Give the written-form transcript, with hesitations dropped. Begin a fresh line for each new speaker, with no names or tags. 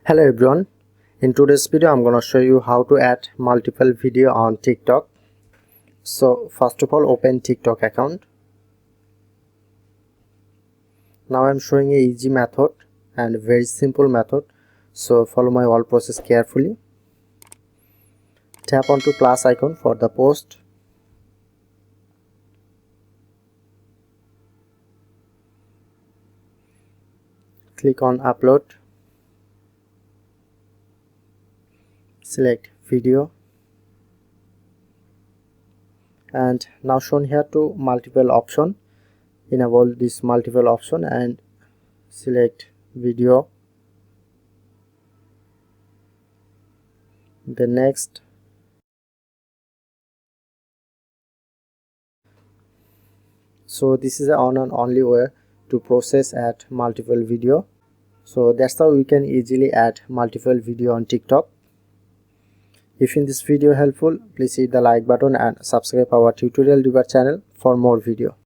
Hello everyone, in today's video I'm gonna show you how to add multiple video on TikTok. So first of all, open TikTok account. Now I'm showing a easy method and very simple method, so follow my whole process carefully. Tap onto plus icon for the post. Click on upload. Select video, and now shown here to multiple option. Enable this multiple option and select video. The next, so this is the on and only way to process add multiple video. So that's how we can easily add multiple video on TikTok. If in this video helpful, please hit the like button and subscribe our tutorial channel for more video.